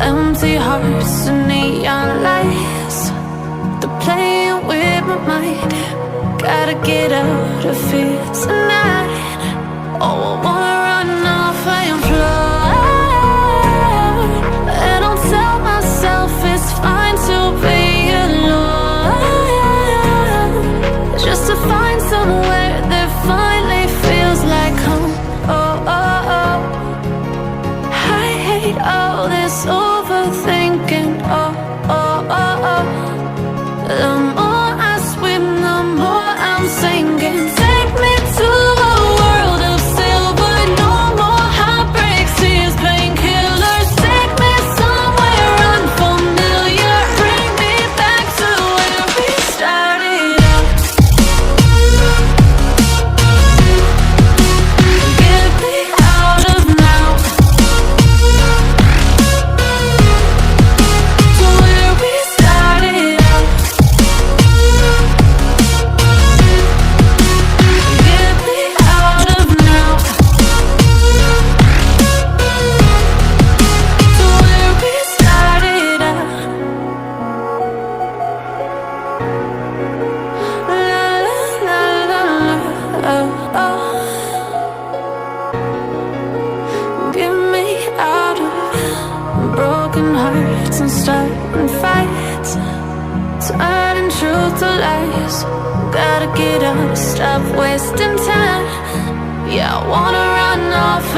Empty hearts and neon lights, they're playing with my mind. Gotta get out of here tonight. Oh, I wanna run off and fly, and I'll tell myself it's fine to be alone, just to find somewhere that finally feels like home. Oh, oh, oh, I hate all this overthinking. Oh, oh, oh, oh, the more I swim, the more I'm sinking. Take me to a world of silver, no more heartbreaks, tears, painkillers. Take me somewhere unfamiliar, bring me back to where we started out. Get me out of now, to where we started out. Get me out of now, to where we started out. La la la la, oh, oh. Get me out of broken hearts and starting fights, turning truth to lies. Gotta get up, stop wasting time. Yeah, I wanna run off